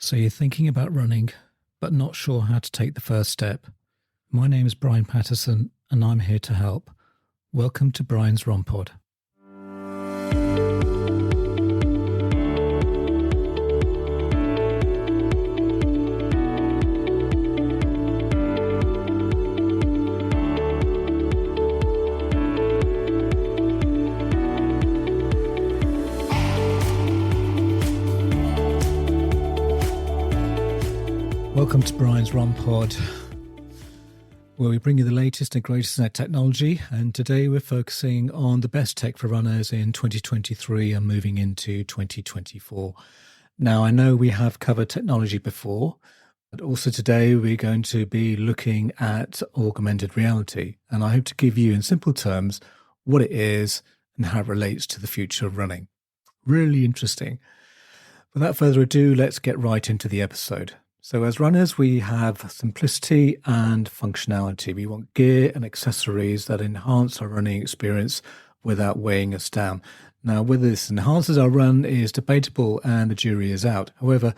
So you're thinking about running, but not sure how to take the first step. My name is Brian Patterson, and I'm here to help. Welcome to Brian's Run Pod. Welcome to Brian's Run Pod, where we bring you the latest and greatest in technology. And today we're focusing on the best tech for runners in 2023 and moving into 2024. Now, I know we have covered technology before, but also today we're going to be looking at augmented reality. And I hope to give you in simple terms what it is and how it relates to the future of running. Really interesting. Without further ado, let's get right into the episode. So as runners, we have simplicity and functionality. We want gear and accessories that enhance our running experience without weighing us down. Now, whether this enhances our run is debatable and the jury is out. However,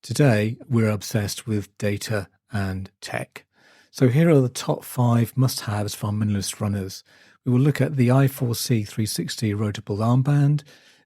today we're obsessed with data and tech. So here are the top 5 must-haves for minimalist runners. We will look at the i4C 360 rotatable armband,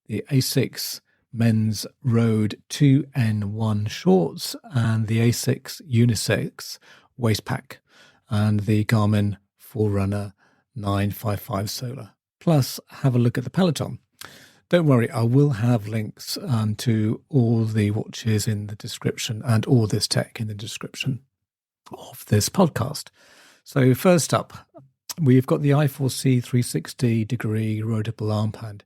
the ASICS Men's Road 2N1 shorts, and the ASICS Unisex waist pack, and the Garmin Forerunner 955 Solar. Plus, have a look at the Peloton. Don't worry, I will have links to all the watches in the description and all this tech in the description of this podcast. So first up, we've got the i4C 360 degree rotatable armband.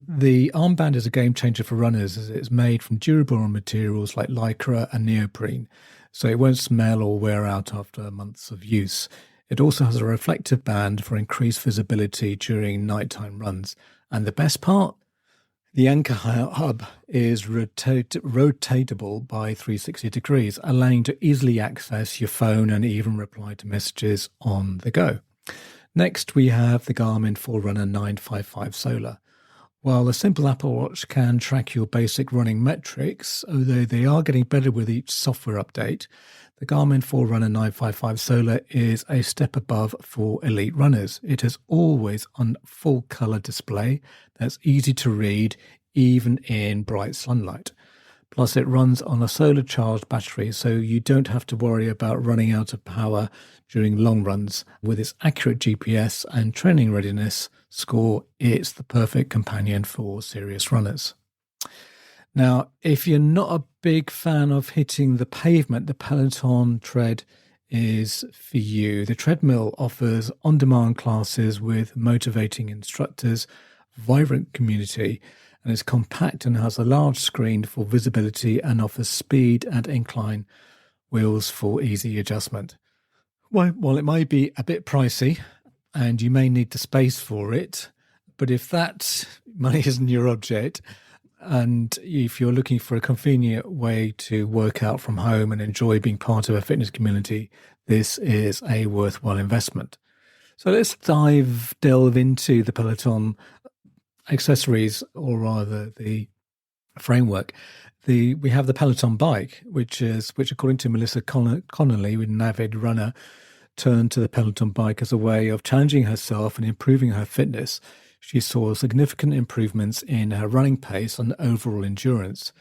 The armband is a game changer for runners as it's made from durable materials like lycra and neoprene, so it won't smell or wear out after months of use. It also has a reflective band for increased visibility during nighttime runs. And the best part? The anchor hub is rotatable by 360 degrees, allowing you to easily access your phone and even reply to messages on the go. Next, we have the Garmin Forerunner 955 Solar. While a simple Apple Watch can track your basic running metrics, although they are getting better with each software update, the Garmin Forerunner 955 Solar is a step above for elite runners. It has always on full color display that's easy to read even in bright sunlight. Plus, it runs on a solar charged battery, so you don't have to worry about running out of power during long runs. With its accurate GPS and training readiness score, it's the perfect companion for serious runners. Now, if you're not a big fan of hitting the pavement, the Peloton Tread is for you. The treadmill offers on-demand classes with motivating instructors, vibrant community, and is compact and has a large screen for visibility and offers speed and incline wheels for easy adjustment. While it may be a bit pricey and you may need the space for it, but if that money isn't your object, and if you're looking for a convenient way to work out from home and enjoy being part of a fitness community, this is a worthwhile investment. So let's delve into the Peloton accessories, or rather the framework. We have the Peloton bike, which according to Melissa Connolly, an avid runner, turned to the Peloton bike as a way of challenging herself and improving her fitness. She saw significant improvements in her running pace and overall endurance.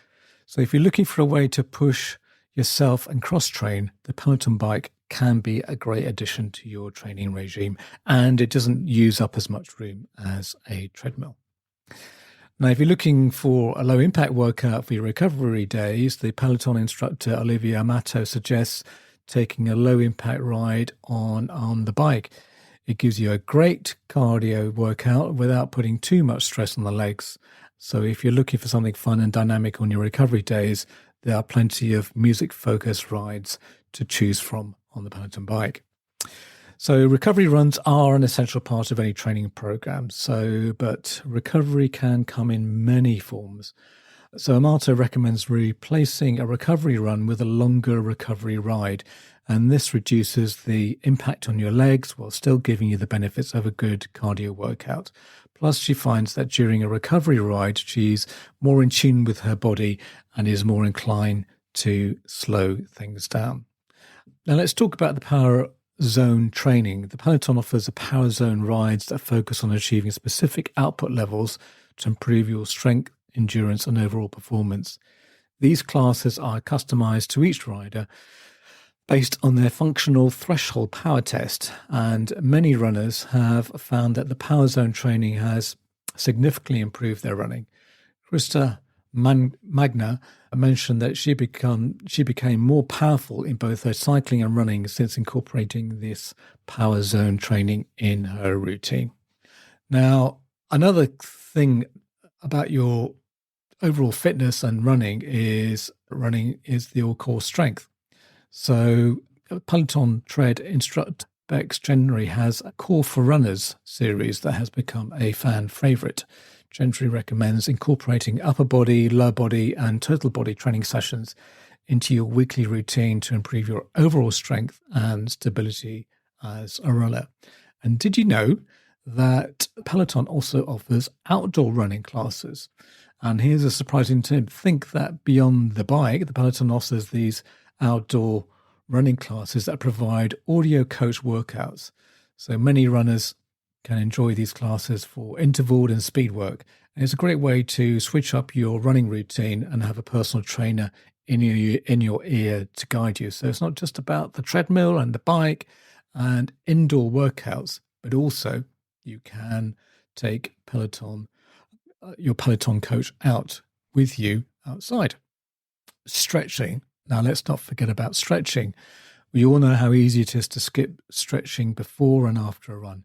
So if you're looking for a way to push yourself and cross-train, the Peloton bike can be a great addition to your training regime, and it doesn't use up as much room as a treadmill. Now, if you're looking for a low-impact workout for your recovery days, the Peloton instructor Olivia Amato suggests taking a low-impact ride on the bike. It gives you a great cardio workout without putting too much stress on the legs. So if you're looking for something fun and dynamic on your recovery days, there are plenty of music-focused rides to choose from on the Peloton bike. So recovery runs are an essential part of any training program. But recovery can come in many forms. So Amato recommends replacing a recovery run with a longer recovery ride, and this reduces the impact on your legs while still giving you the benefits of a good cardio workout. Plus, she finds that during a recovery ride, she's more in tune with her body and is more inclined to slow things down. Now let's talk about the power zone training. The Peloton offers a power zone rides that focus on achieving specific output levels to improve your strength, endurance, and overall performance. These classes are customized to each rider based on their functional threshold power test, and many runners have found that the power zone training has significantly improved their running. Krista Magna mentioned that she became more powerful in both her cycling and running since incorporating this power zone training in her routine. Now, another thing about your overall fitness and running is the core strength. So Peloton Tread Instruct Bex Gentry has a Core for Runners series that has become a fan favorite. Gentry recommends incorporating upper body, lower body, and total body training sessions into your weekly routine to improve your overall strength and stability as a runner. And did you know that Peloton also offers outdoor running classes? And here's a surprising tip. Think that beyond the bike, the Peloton offers these outdoor running classes that provide audio coach workouts. So many runners can enjoy these classes for interval and speed work. And it's a great way to switch up your running routine and have a personal trainer in your ear to guide you. So it's not just about the treadmill and the bike and indoor workouts, but also you can take your Peloton coach out with you outside. Stretching. Now, let's not forget about stretching. We all know how easy it is to skip stretching before and after a run,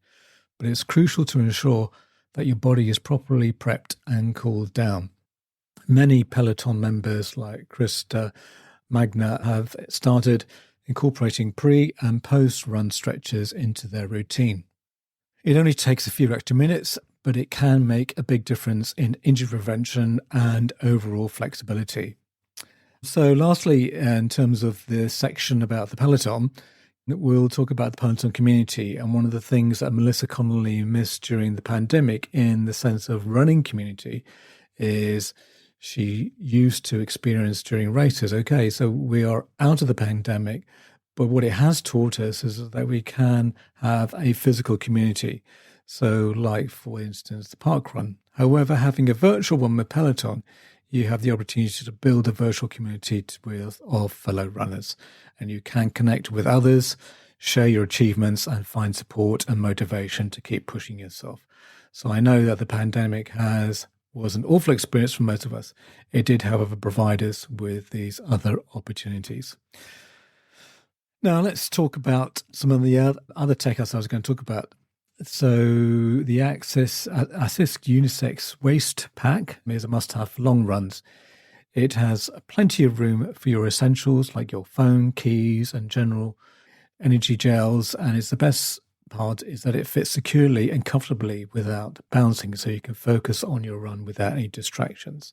but it's crucial to ensure that your body is properly prepped and cooled down. Many Peloton members like Krista Magna have started incorporating pre- and post-run stretches into their routine. It only takes a few extra minutes, but it can make a big difference in injury prevention and overall flexibility. So lastly, in terms of the section about the Peloton, we'll talk about the Peloton community. And one of the things that Melissa Connolly missed during the pandemic in the sense of running community is she used to experience during races, okay, so we are out of the pandemic, but what it has taught us is that we can have a physical community. So like, for instance, the park run. However, having a virtual one with Peloton, you have the opportunity to build a virtual community of fellow runners, and you can connect with others, share your achievements, and find support and motivation to keep pushing yourself. So I know that the pandemic was an awful experience for most of us. It did, however, provide us with these other opportunities. Now let's talk about some of the other tech I was going to talk about. So the Assist Unisex Waist Pack is a must-have for long runs. It has plenty of room for your essentials like your phone, keys, and general energy gels. And the best part is that it fits securely and comfortably without bouncing, so you can focus on your run without any distractions.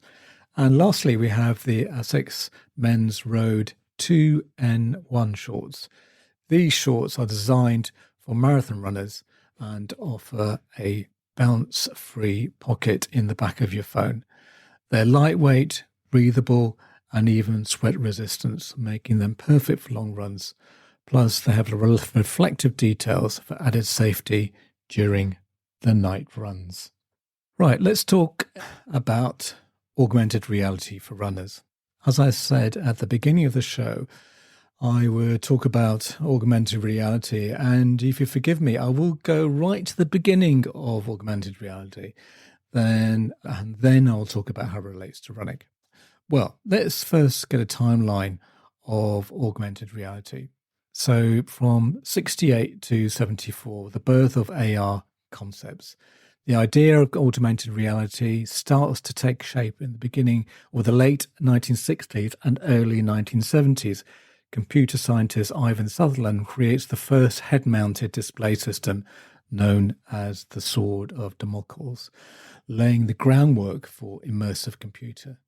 And lastly, we have the Asics Men's Road 2N1 shorts. These shorts are designed for marathon runners and offer a bounce-free pocket in the back of your phone. They're lightweight, breathable, and even sweat-resistant, making them perfect for long runs. Plus, they have reflective details for added safety during the night runs. Right, let's talk about augmented reality for runners. As I said at the beginning of the show, I will talk about augmented reality, and if you forgive me, I will go right to the beginning of augmented reality, and then I'll talk about how it relates to running. Well, let's first get a timeline of augmented reality. So from 68 to 74, the birth of AR concepts. The idea of augmented reality starts to take shape in the beginning of the late 1960s and early 1970s. Computer scientist Ivan Sutherland creates the first head-mounted display system known as the Sword of Damocles, laying the groundwork for immersive computer.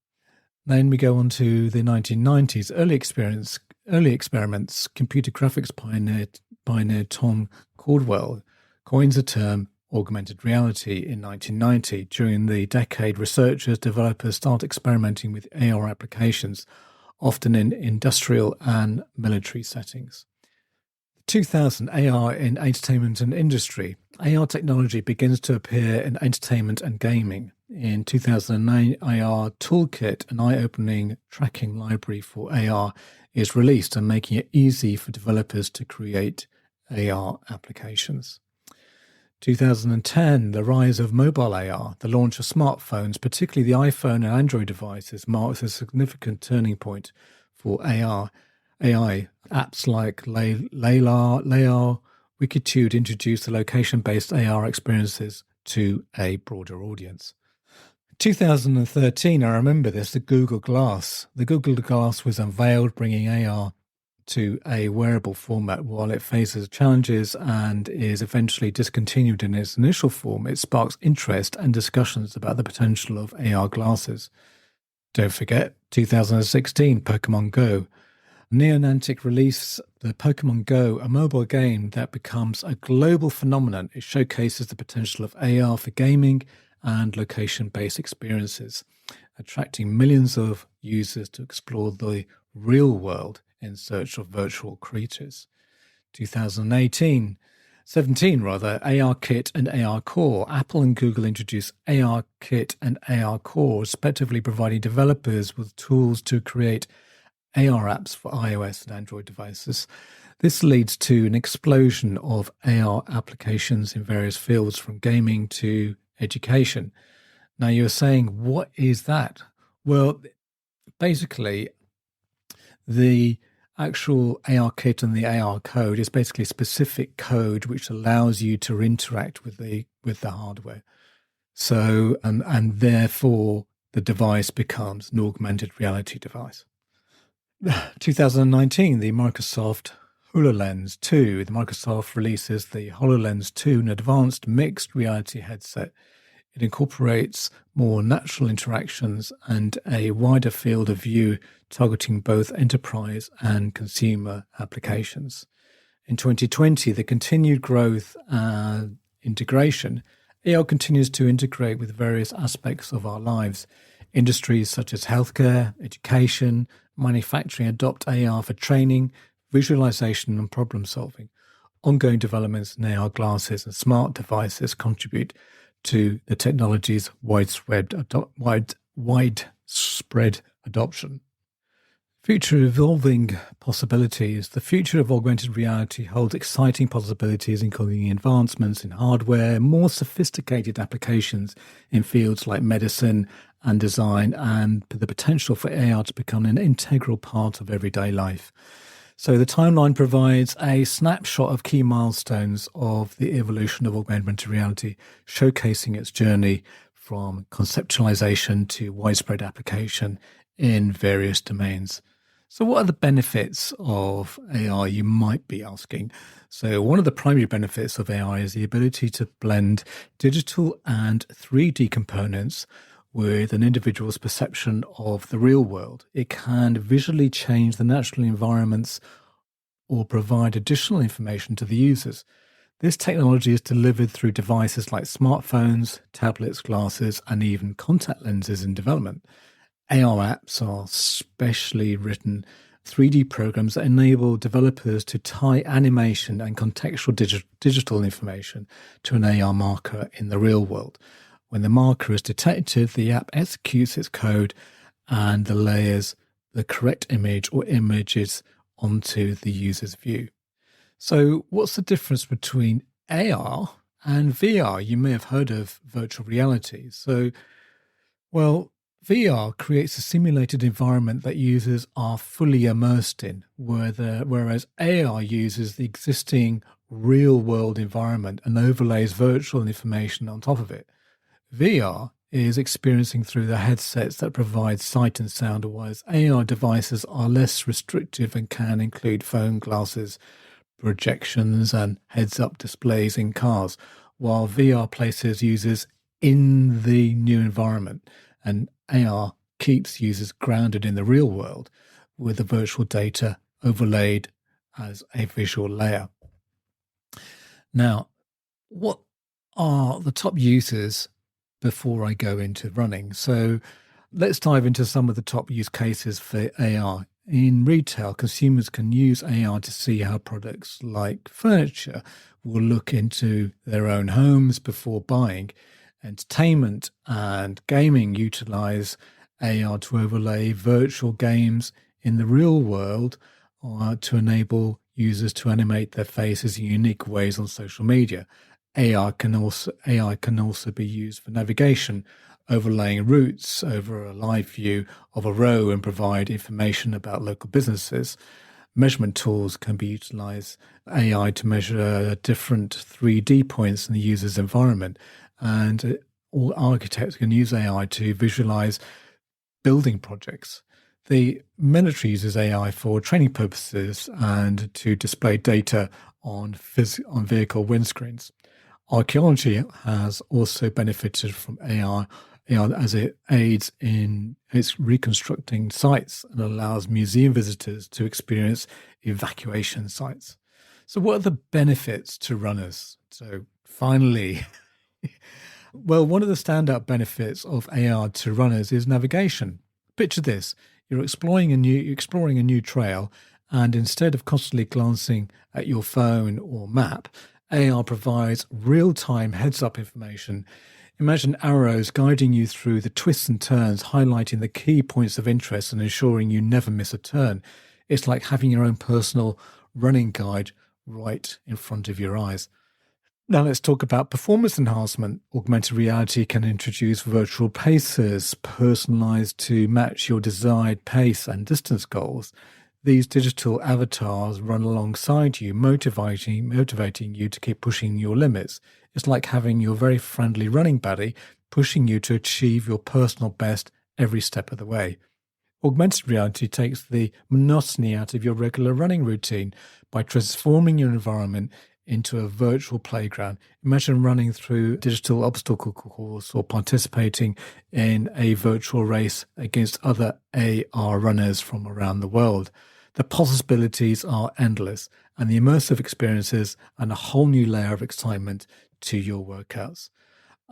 Then we go on to the 1990s. Early experiments, computer graphics pioneer Tom Caldwell coins the term augmented reality in 1990. During the decade, researchers, developers start experimenting with AR applications often in industrial and military settings. 2000, AR in entertainment and industry. AR technology begins to appear in entertainment and gaming. In 2009, AR Toolkit, an eye-opening tracking library for AR, is released and making it easy for developers to create AR applications. 2010, the rise of mobile AR, the launch of smartphones, particularly the iPhone and Android devices, marks a significant turning point for AR. AI apps like Layar, Wikitude introduced the location-based AR experiences to a broader audience. 2013, I remember this, the Google Glass. The Google Glass was unveiled, bringing AR to a wearable format. While it faces challenges and is eventually discontinued in its initial form, it sparks interest and discussions about the potential of AR glasses. Don't forget, 2016, Pokemon Go. Niantic released the Pokemon Go, a mobile game that becomes a global phenomenon. It showcases the potential of AR for gaming and location-based experiences, attracting millions of users to explore the real world in search of virtual creatures. 17, AR Kit and AR Core. Apple and Google introduced AR Kit and AR Core, respectively providing developers with tools to create AR apps for iOS and Android devices. This leads to an explosion of AR applications in various fields, from gaming to education. Now you're saying, what is that? Well, basically, the actual AR kit and the AR code is basically specific code which allows you to interact with the hardware. So, and therefore the device becomes an augmented reality device. 2019, the Microsoft HoloLens 2. The Microsoft releases the HoloLens 2, an advanced mixed reality headset. It incorporates more natural interactions and a wider field of view, targeting both enterprise and consumer applications. In 2020, the continued growth and integration, AR continues to integrate with various aspects of our lives. Industries such as healthcare, education, manufacturing adopt AR for training, visualization, and problem solving. Ongoing developments in AR glasses and smart devices contribute to the technology's widespread adoption. Future evolving possibilities. The future of augmented reality holds exciting possibilities, including advancements in hardware, more sophisticated applications in fields like medicine and design, and the potential for AR to become an integral part of everyday life. So the timeline provides a snapshot of key milestones of the evolution of augmented reality, showcasing its journey from conceptualization to widespread application in various domains. So what are the benefits of AR, you might be asking? So one of the primary benefits of AR is the ability to blend digital and 3D components with an individual's perception of the real world. It can visually change the natural environments or provide additional information to the users. This technology is delivered through devices like smartphones, tablets, glasses, and even contact lenses in development. AR apps are specially written 3D programs that enable developers to tie animation and contextual digital information to an AR marker in the real world. When the marker is detected, the app executes its code and the layers the correct image or images onto the user's view. So what's the difference between AR and VR? You may have heard of virtual reality. So, well, VR creates a simulated environment that users are fully immersed in, whereas AR uses the existing real-world environment and overlays virtual information on top of it. VR is experiencing through the headsets that provide sight and sound, whereas AR devices are less restrictive and can include phone, glasses, projections, and heads-up displays in cars, while VR places users in the new environment, and AR keeps users grounded in the real world with the virtual data overlaid as a visual layer. Now, what are the top uses before I go into running? So Let's dive into some of the top use cases for AR. In retail, consumers can use AR to see how products like furniture will look into their own homes before buying. Entertainment and gaming utilize AR to overlay virtual games in the real world to enable users to animate their faces in unique ways on social media. AI can also be used for navigation, overlaying routes over a live view of a row and provide information about local businesses. Measurement tools can be utilized AI to measure different 3D points in the user's environment, and all architects can use AI to visualize building projects. The military uses AI for training purposes and to display data on vehicle windscreens. Archaeology has also benefited from AI as it aids in its reconstructing sites and allows museum visitors to experience evacuation sites. So what are the benefits to runners? So finally, well, one of the standout benefits of AR to runners is navigation. Picture this. You're exploring a new trail, and instead of constantly glancing at your phone or map, AR provides real-time heads-up information. Imagine arrows guiding you through the twists and turns, highlighting the key points of interest and ensuring you never miss a turn. It's like having your own personal running guide right in front of your eyes. Now let's talk about performance enhancement. Augmented reality can introduce virtual pacers, personalized to match your desired pace and distance goals. These digital avatars run alongside you, motivating you to keep pushing your limits. It's like having your very friendly running buddy pushing you to achieve your personal best every step of the way. Augmented reality takes the monotony out of your regular running routine by transforming your environment into a virtual playground. Imagine running through a digital obstacle course or participating in a virtual race against other AR runners from around the world. The possibilities are endless, and the immersive experiences add a whole new layer of excitement to your workouts.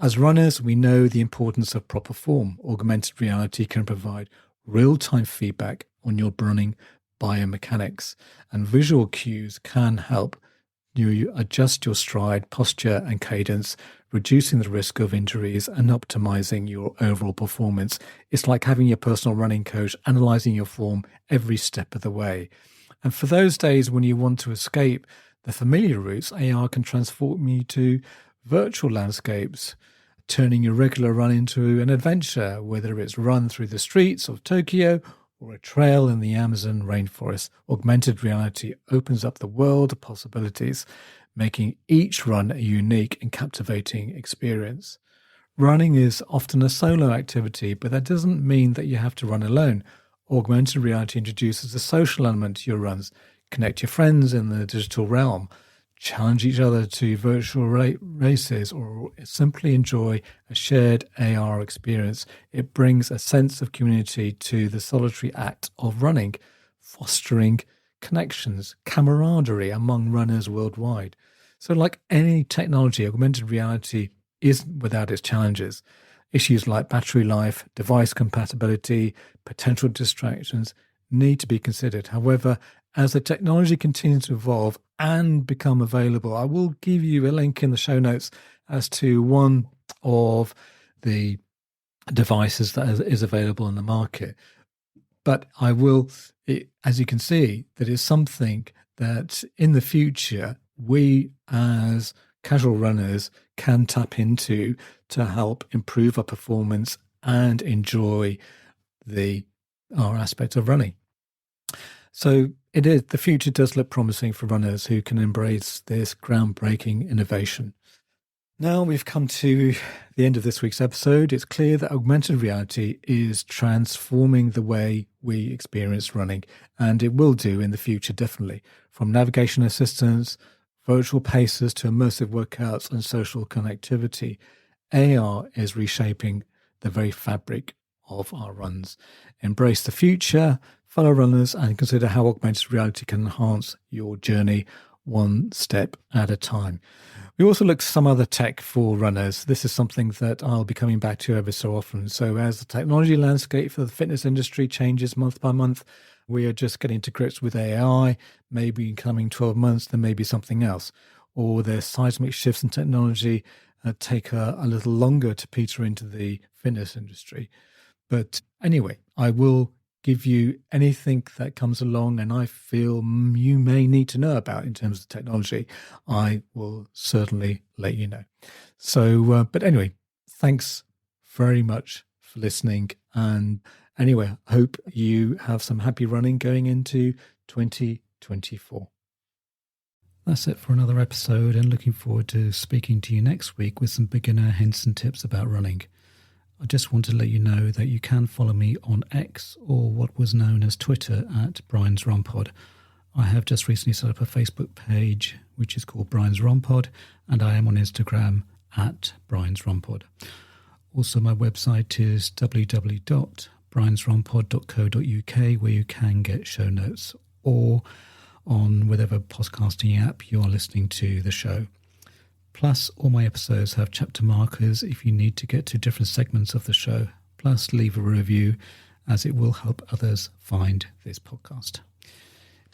As runners, we know the importance of proper form. Augmented reality can provide real-time feedback on your running biomechanics, and visual cues can help you adjust your stride, posture, and cadence, reducing the risk of injuries and optimizing your overall performance. It's like having your personal running coach analyzing your form every step of the way. And for those days when you want to escape the familiar routes, AR can transform you to virtual landscapes, turning your regular run into an adventure, whether it's run through the streets of Tokyo or a trail in the Amazon rainforest. Augmented reality opens up the world of possibilities, making each run a unique and captivating experience. Running is often a solo activity, but that doesn't mean that you have to run alone. Augmented reality introduces a social element to your runs. Connect your friends in the digital realm, challenge each other to virtual races, or simply enjoy a shared AR experience. It brings a sense of community to the solitary act of running, fostering connections, camaraderie among runners worldwide. So like any technology, augmented reality isn't without its challenges. Issues like battery life, device compatibility, potential distractions need to be considered. However, as the technology continues to evolve and become available, I will give you a link in the show notes as to one of the devices that is available in the market. But I will, as you can see, that is something that in the future we as casual runners can tap into to help improve our performance and enjoy our aspect of running. So the future does look promising for runners who can embrace this groundbreaking innovation. Now we've come to the end of this week's episode. It's clear that augmented reality is transforming the way we experience running, and it will do in the future, definitely. From navigation assistance, virtual paces to immersive workouts and social connectivity, AR is reshaping the very fabric of our runs. Embrace the future, fellow runners, and consider how augmented reality can enhance your journey one step at a time. We also looked at some other tech for runners. This is something that I'll be coming back to ever so often. So as the technology landscape for the fitness industry changes month by month, we are just getting to grips with AI. Maybe in coming 12 months, there may be something else. Or there's seismic shifts in technology take a little longer to peter into the fitness industry. But anyway, I will give you anything that comes along and I feel you may need to know about in terms of technology. I will certainly let you know. So, but anyway, thanks very much for listening. And anyway, I hope you have some happy running going into 2024. That's it for another episode, and looking forward to speaking to you next week with some beginner hints and tips about running. I just want to let you know that you can follow me on X, or what was known as Twitter, at Brian's Run Pod. I have just recently set up a Facebook page which is called Brian's Run Pod, and I am on Instagram at Brian's Run Pod. Also, my website is www.briansrunpod.co.uk, where you can get show notes, or on whatever podcasting app you are listening to the show. Plus, all my episodes have chapter markers if you need to get to different segments of the show. Plus, leave a review, as it will help others find this podcast.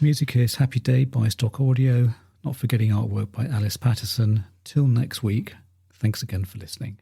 Music is Happy Day by Stock Audio, not forgetting artwork by Alice Patterson. Till next week, thanks again for listening.